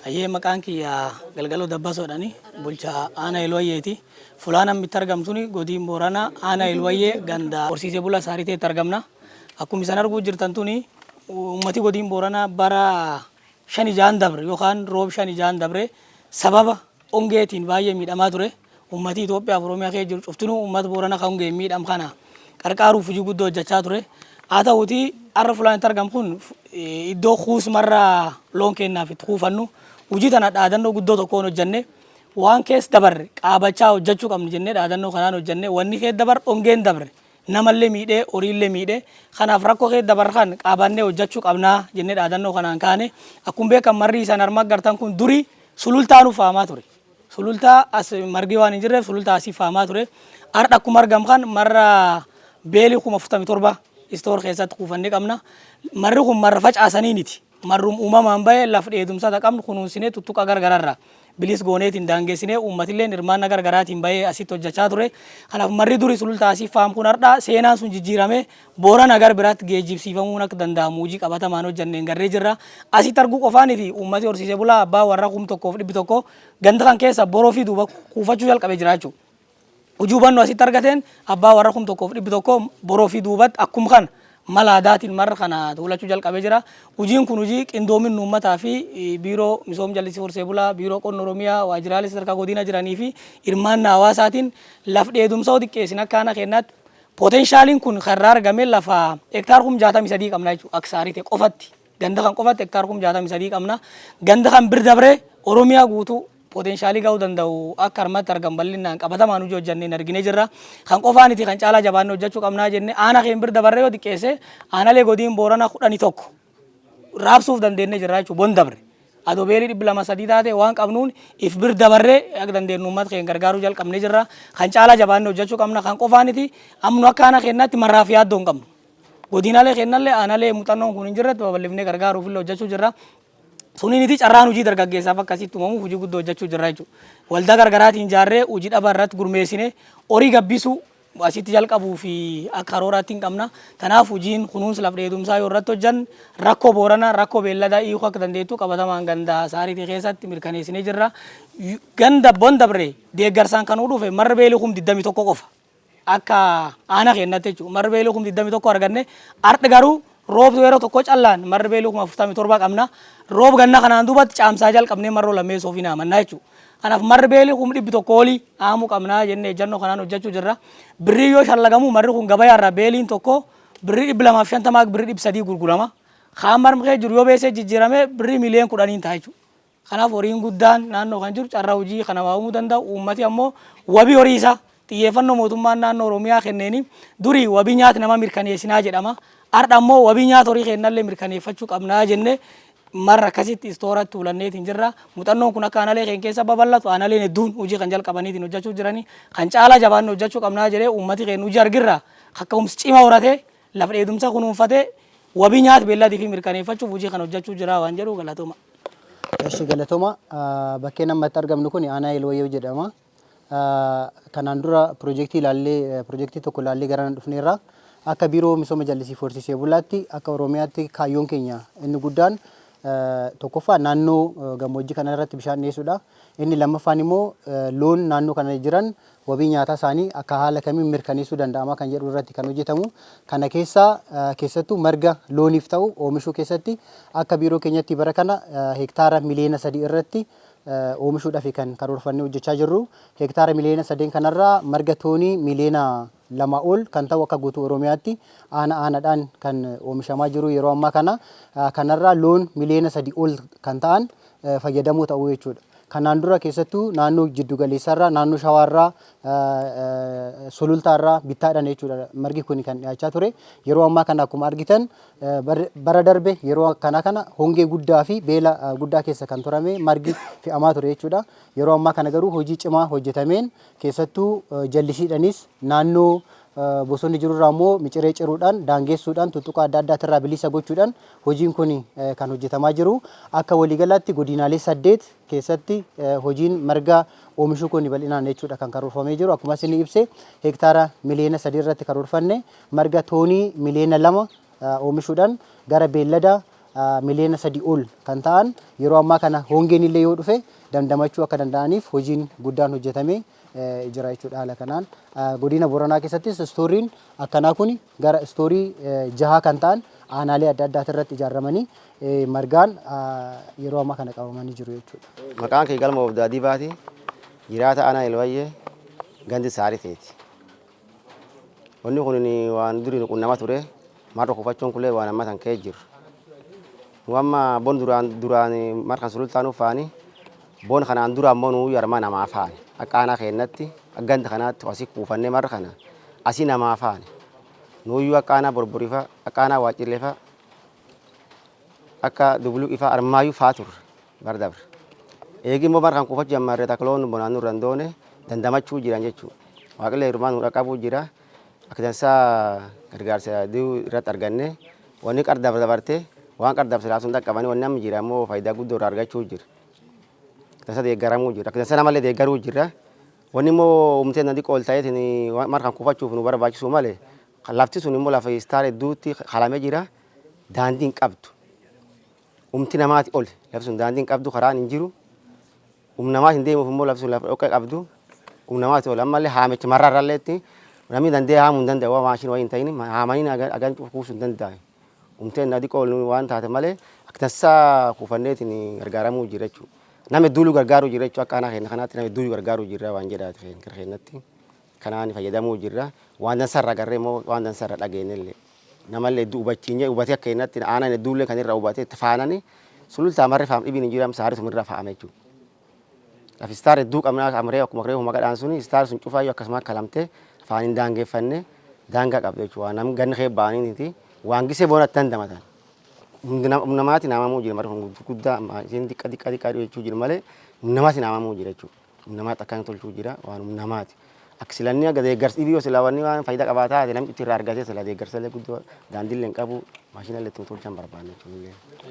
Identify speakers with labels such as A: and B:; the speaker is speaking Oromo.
A: Ayyee maqaan kiyya Galgaloo Dabbasoodhani bulchaa Aanaa Ilwayyeeti. Fulaan amma itti argamtuni godina Booranaa Aanaa Ilwayyee ganda horsiisee bulaa Saariteetti argamna. Akkuma isin arguu jirtan tuni uummati godina Booranaa bara 5 dabre yookaan roob 5 dabre sababa hongeetiin baay'ee miidhamaa ture. Uummati Itoophiyaa fi Oromiyaa keessa jiru cuftinuu uummata Booranaa kan hongeen miidhame kana qarqaaruuf hojii guddoo hojjechaa ture. Haa ta'uutii har'a fulaan itti argamu kun iddoo kuusmarraa loon kennaaf itti kuufannu hojii tana dhaadannoo guddoo tokkoon hojjenne waan keessa dabarre qaabachaa hojjechuu qabna jennee dhaadannoo kanaan hojjenne wanni keessa dabar hongeen dabre namallee miidhee horiillee miidhee kanaaf rakkoo keessa dabar kan qaabannee hojjechuu qabnaa jennee dhaadannoo kanaan kaane akkuma beekan marri isaan armaa agartan kun durii sulultaa nuuf faamaa ture. Sulultaa as margi waan hin jirreef sulultaa asii faamaa ture. Har'a akkuma argamu kan marra beelii 47 istoor keessatti kuufannee qabna. Marri kun marra facaasaniiniti. Marrum uumamaan bahe laf dheedumsa qabnu kunuunsinee tuttuqa gargararra bilis gooneetiin daangessinee uummatillee hirmaannaa gargaraatiin bahee asitti hojjechaa ture. Kanaaf marri durii sulultaa asii faam kun har'a seenaan sun jijjiiramee Boorana gar biraatti geejjibsiifamuun akka danda'amu hojii qabatamaan hojjanneen garree jirra. Asitti arguu qofaaniti uummati horsiisee bulaa abbaa warra 1,100 ganda kan keessa boroo fi duuba kuufachuu jalqabee jira jechuudha. Hojii hubannoo asitti argateen abbaa warra 1,100 boroo fi duubatti akkuma kana mala aadaatiin marra kana tuulachuu jalqabee jira. Hojiin kun hojii qindoominni uummataa fi biiroo misooma jallisii horsiisee bulaa, biiroo qonna Oromiyaa, waajjiraalee sadarkaa godina jiranii fi hirmaannaa hawaasaatiin laf dheedumsa xiqqeessin akka aanaa kennaatti potenshaaliin kun karraa argame lafa hektaar 63 qabna jechuudha. Aksaariite qofatti ganda kan qofatti hektaar 63 qabna. Ganda kan bir dabree Oromiyaa guutuu potenshaali ga'uu danda'u akka harmatti argamu bal'inaan qabatamaan hojii hojjanneen arginee jirra. Kan qofaaniti kan caalaa jabaannee hojjechuu qabnaa jennee aanaa keenya bir dabarree yoo xiqqeesse aanaalee godina Booranaa 11 raabsuuf dandeenye jirra jechuudha. Bon dabre adoo beelii 203 taate waan qabnuun if bir dabarree akka dandeenyu uummata keenya gargaaruu jalqabnee jirra. Kan caalaa jabaannee hojjechuu qabna. Kan qofaaniti amnu akka aanaa keenyaatti marraaf yaaddoo hin qabnu. Godinaalee keenyallee aanaalee muuxannoon kun hin jirretti babal'ifnee gargaaruuf illee hojjechuu jirra. Sunniiti carraan hojii dargaggeessaaf akkasitti uumamu hojii guddoo hojjechuu jirra jechuudha. Waldaa gargaraatiin ijaarree hojii dhabaa irratti gurmeessine horii gabbisuu asitti jalqabuu fi akka karooraatti hin qabna. Kanaaf hojiin kunuunsa laf dheedumsaa yoo irratti hojjan rakkoo Booranaa rakkoo beelladaa hiikuu akka dandeettu qabatamaan ganda Saariitii keessatti mirkaneessinee jirra. Ganda bon dabre deeggarsaan kan dhufe marra beelii 21 qofa akka aanaa keenyatti jechuudha. Marra beelii 21 arganne har'a garuu roob yeroo tokko callaan marra beelii 47 qabna. Roob ganna kanaan duubatti caamsaa jalqabnee marroo lammeessoo fi naamannaa jechuudha. Kanaaf marri beelii 100 olii haamuu qabnaa jennee ejjannoo kanaan hojjechuu jirra. Birrii yoo shallagamu marri kun gabayaarraa beeliin tokko birrii 250 birrii 300 gurgurama. Kaan marmee jiru yoo beesee jijjiirame birrii miliyoona 10 ta'a jechuudha. Kanaaf horiin guddaan naannoo kan jiru carraa hojii kana waamuu danda'u. Uummati ammoo wabii horii isaa xiyyeeffannoo mootummaan naannoo Oromiyaa kenneeni durii wabii nyaata nama mirkaneessinaa jedhama. Har'a ammoo wabii nyaata horii kennallee mirkaneeffachuu qabnaa jennee marra akkasitti istooratti tuulanneetiin jirra. Muuxannoon kun akka aanaalee keenya keessa babal'atu aanaaleen hedduun hojii kan jalqabaniitiin hojjechuu jiranii kan caalaa jabaannee hojjechuu qabnaa jedhee uummati keenya hojii argirra akka humsi cimaa horatee lafa dheedumsa kunuunfatee wabii nyaata beelladii fi mirkaneeffachuuf hojii kan hojjechuu jira waan jedhu galatooma.
B: Eshi galatooma bakkee namatti argamnu kun aanaa Ilwayyee jedhama. Kanaan dura piroojeektii tokko ilaallee gara dhufneerra. Akka biiroo misooma jallisii horsiisee bulaatti akka Oromiyaatti kaayyoon keenya inni guddaan tokkoffaa naannoo gammoojjii kana irratti bishaan dhiyeessuudha. Inni lammaffaan immoo loon naannoo kana jiran wabii nyaataa isaanii akka haala kamiin mirkaneessuu danda'ama kan jedhu irratti kan hojjetamu. Kana keessattuu marga looniif ta'u oomishuu keessatti akka biiroo keenyatti bara kana hektaara miliyoona 3 irratti oomishuudhaaf kan karoorfannee hojjechaa jirru. Hektaara miliyoona 3 kanarraa marga toonii miliyoona 2 ol kan ta'u akka guutuu Oromiyaatti aanaadhaan kan oomishamaa jiru yeroo ammaa kana. Kanarraa loon miliyoona 3 ol kan ta'an fayyadamoo ta'uu jechuudha. Kanaan dura keessattuu naannoo jiddu galeessaarraa naannoo shawaarraa sulultaarraa bittaadhaan jechuudha margi kun kan dhiyaachaa ture. Yeroo ammaa kana akkuma argitan bara darbe yeroo kana hongee guddaa fi beela guddaa keessa kan turame margi fe'amaa ture jechuudha. Yeroo ammaa kana garuu hojii cimaa hojjetameen keessattuu jallisiidhaanis naannoo bosonni jirurraa immoo miciree ciruudhaan daangessuudhaan tuttuqa adda addaatirraa bilisa gochuudhaan hojiin kun kan hojjetamaa jiru. Akka waliigalaatti godinaalee 8 keessatti hojiin marga oomishuu kun bal'inaan jechuudha kan karoorfamee jiru. Akkuma isin ibse hektaara miliyoona 3 irratti karoorfanne marga toonii miliyoona 2 oomishuudhaan gara beellada miliyoona 3 ol kan ta'an yeroo ammaa kana hongeen illee yoo dhufe dandamachuu akka danda'aniif hojiin guddaan hojjetamee jira jechuudha. Haala kanaan godina Booranaa keessattis istooriin akkanaa kun gara istoorii 6 kan ta'an aanaalee adda addaa irratti ijaaramanii margaan yeroo ammaa kana qabamanii jiru jechuudha.
C: Maqaan kee Galma Obdaa Dibaati. Jiraata aanaa Ilwayyee gandi Saariteeti. Wanni kun waan durii qunnama ture. Marra kufachuun kullee waan amma tan ka'ee jiru. Wamma bon duraan markan sulultaan ufaani bon kanaan dura ammoo nuu yarma namaa faani. Akka aanaa keennatti ganda kanaatti asii kuufannee marra kana asii namaa faani. Nuuyyuu akka aanaa Borborifa akka aanaa Waacillefa akka Dubuluu ifa armaayyuu faa turre bardabre. Eegi immoo markan kuufachuu jammarree takloon bonaan nurra doone dandamachuu jiran jechuudha. Waaqillee hirmaan nurra qabuu jira. Akka dansaa gargaarsa irratti arganne wanni qardaaf dabartee waan qardaaf silaa sun dhaqqabanii wanni amma jira immoo faayidaa guddoo irraa argachuu jira. Dansa deeggaramuu jira. Akka dansa namallee deeggaruu jira. Wanni immoo umteen nadi qool ta'eetiin markan kuufachuuf nu barbaachisu malee lafti sun immoo lafa istaar hedduutti qalamee jira. Daandii hin qabdu. Umti namaati ol lafti sun daandii hin qabdu karaan hin jiru. Namaati hin deemuuf immoo lafti sun lafa dhoqqee qabdu. Namaati ol ammallee haamichi marrarralleetti namni dandee haamuu hin danda'u waan maashinii wayii hin ta'in haamanii agan kuusuu hin danda'u. Umteen nadi qool waan taate malee akka dansaa kuufanneetiin gargaaramuu jira jechuudha. Nama hedduuluu gargaaruu jira jechuudha. Akka aanaa keenya kanaatti nama hedduuluu gargaaruu jira waan jedhaati keenyatti. Kanaan fayyadamuu jira. Waan dansaarra agarree immoo waan dansaarra dhageenyellee. Namallee hedduu hubachiinyee hubatee akka keenyatti aanaan hedduullee kan irraa hubatee itti faananii sulultaa marree faam dhibiin hin jiram saarii sun irraa faame jechuudha. Lafi istaar hedduu qabnaa amree akkuma kiree maqaadhaan suni istaar sun cufaayyuu akkasuma kalamtee faaniin daangeffannee daangaa qabdu jechuudha. Namni ganna kee ba'aniiti waan gisee boonatti dandamatan. Namaati naamamuu jira marri kun guddaa isheen xiqqa jechuu jira malee namaati naamamuu jira jechuudha. Namaatti akkaan tolchuu jira waan namaati. Akka silannii aga deeggarsi dhibiyoo sila wanni waan faayidaa qabaataa namni itti irraa argatee sila deeggarsa illee guddoo daandiillee hin qabu maashina illee itti tolchan barbaanne jechuudha.